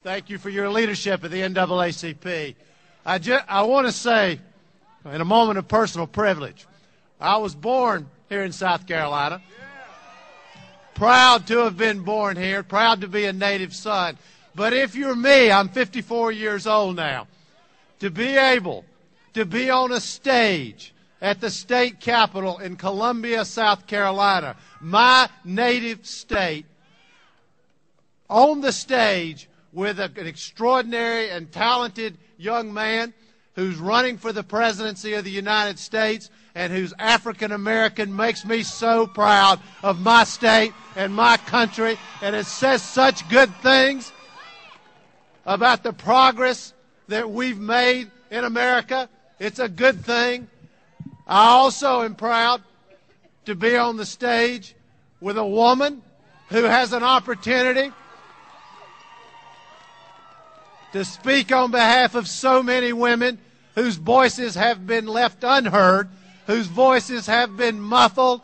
Thank you for your leadership at the NAACP. I want to say, in a moment of personal privilege, I was born here in South Carolina. Proud to have been born here, proud to be a native son. But if you're me, I'm 54 years old now, to be able to be on a stage at the state capitol in Columbia, South Carolina, my native state, on the stage with an extraordinary and talented young man who's running for the presidency of the United States and who's African American, makes me so proud of my state and my country, and it says such good things about the progress that we've made in America. It's a good thing. I also am proud to be on the stage with a woman who has an opportunity to speak on behalf of so many women whose voices have been left unheard, whose voices have been muffled.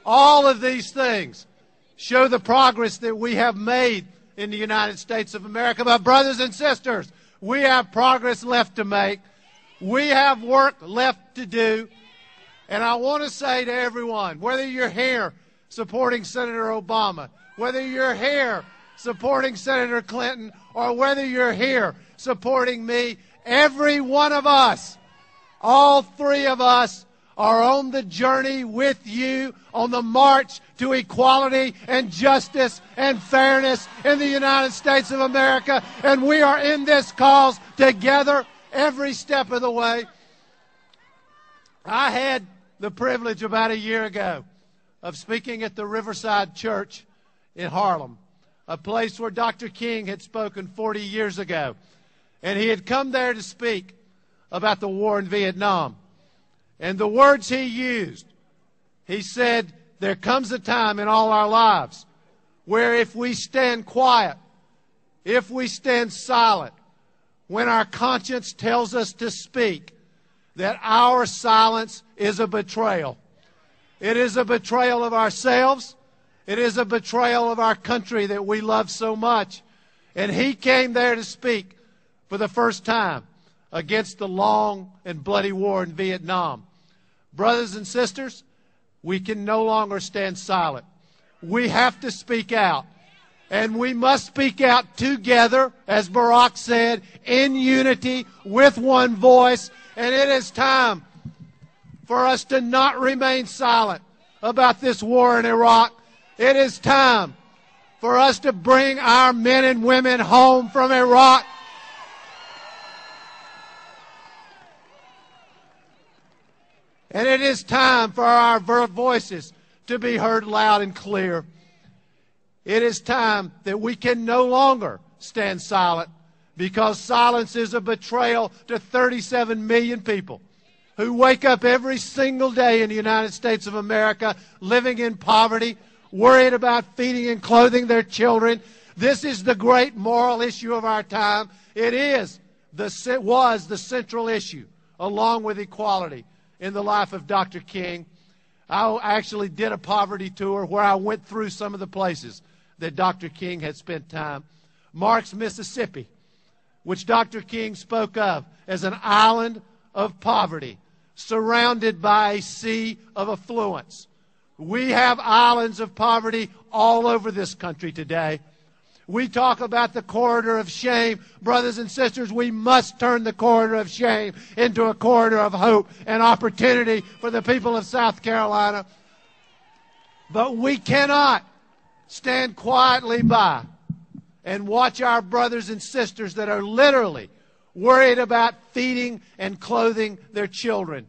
All of these things show the progress that we have made in the United States of America. But brothers and sisters, we have progress left to make. We have work left to do. And I want to say to everyone, whether you're here supporting Senator Obama, whether you're here supporting Senator Clinton, or whether you're here supporting me, every one of us, all three of us, are on the journey with you on the march to equality and justice and fairness in the United States of America. And we are in this cause together every step of the way. I had the privilege about a year ago of speaking at the Riverside Church in Harlem, a place where Dr. King had spoken 40 years ago. And he had come there to speak about the war in Vietnam. And the words he used, he said, there comes a time in all our lives where if we stand quiet, if we stand silent, when our conscience tells us to speak, that our silence is a betrayal. It is a betrayal of ourselves. It is a betrayal of our country that we love so much. And he came there to speak for the first time against the long and bloody war in Vietnam. Brothers and sisters, we can no longer stand silent. We have to speak out. And we must speak out together, as Barack said, in unity, with one voice. And it is time for us to not remain silent about this war in Iraq. It is time for us to bring our men and women home from Iraq. And it is time for our voices to be heard loud and clear. It is time that we can no longer stand silent, because silence is a betrayal to 37 million people who wake up every single day in the United States of America living in poverty, worried about feeding and clothing their children. This is the great moral issue of our was the central issue, along with equality, in the life of Dr. King. I actually did a poverty tour where I went through some of the places that Dr. King had spent time. Marks, Mississippi, which Dr. King spoke of as an island of poverty, surrounded by a sea of affluence. We have islands of poverty all over this country today. We talk about the corridor of shame. Brothers and sisters, we must turn the corridor of shame into a corridor of hope and opportunity for the people of South Carolina. But we cannot stand quietly by and watch our brothers and sisters that are literally worried about feeding and clothing their children.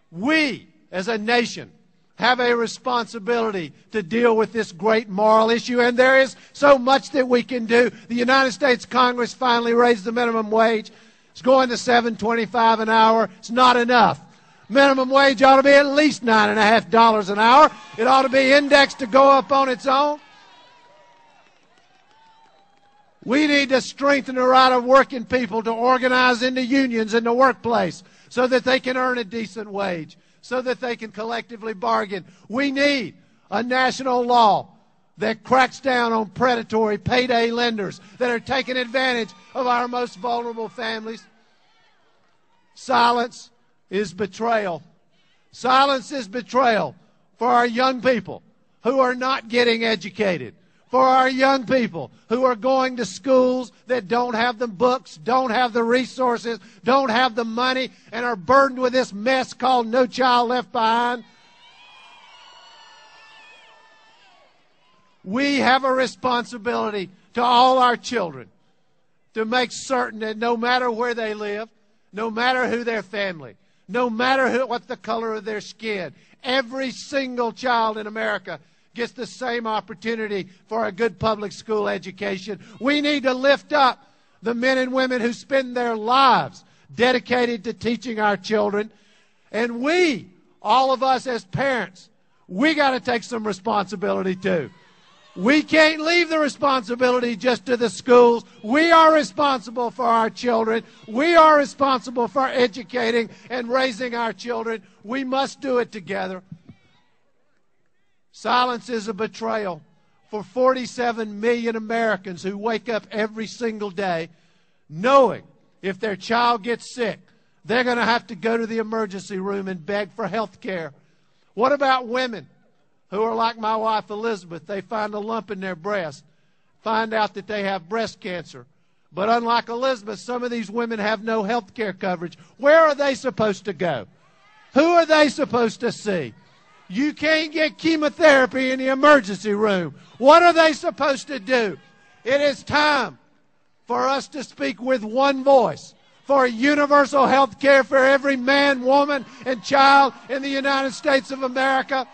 We, as a nation, have a responsibility to deal with this great moral issue, and there is so much that we can do. The United States Congress finally raised the minimum wage. It's going to $7.25 an hour. It's not enough. Minimum wage ought to be at least $9.50 an hour. It ought to be indexed to go up on its own. We need to strengthen the right of working people to organize into unions in the workplace so that they can earn a decent wage, so that they can collectively bargain. We need a national law that cracks down on predatory payday lenders that are taking advantage of our most vulnerable families. Silence is betrayal. Silence is betrayal for our young people who are not getting educated, for our young people who are going to schools that don't have the books, don't have the resources, don't have the money, and are burdened with this mess called No Child Left Behind. We have a responsibility to all our children to make certain that no matter where they live, no matter who their family, no matter what the color of their skin, every single child in America gets the same opportunity for a good public school education. We need to lift up the men and women who spend their lives dedicated to teaching our children. And we, all of us as parents, we got to take some responsibility too. We can't leave the responsibility just to the schools. We are responsible for our children. We are responsible for educating and raising our children. We must do it together. Silence is a betrayal for 47 million Americans who wake up every single day knowing if their child gets sick, they're going to have to go to the emergency room and beg for health care. What about women who are like my wife Elizabeth? They find a lump in their breast, find out that they have breast cancer. But unlike Elizabeth, some of these women have no health care coverage. Where are they supposed to go? Who are they supposed to see? You can't get chemotherapy in the emergency room. What are they supposed to do? It is time for us to speak with one voice for universal health care for every man, woman, and child in the United States of America.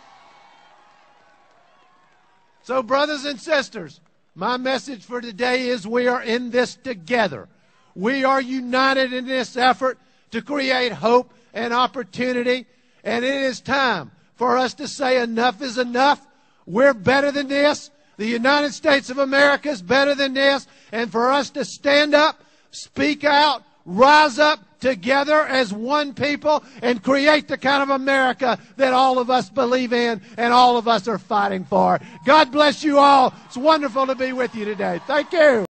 So, brothers and sisters, my message for today is we are in this together. We are united in this effort to create hope and opportunity, and it is time for us to say enough is enough. We're better than this. The United States of America is better than this. And for us to stand up, speak out, rise up together as one people and create the kind of America that all of us believe in and all of us are fighting for. God bless you all. It's wonderful to be with you today. Thank you.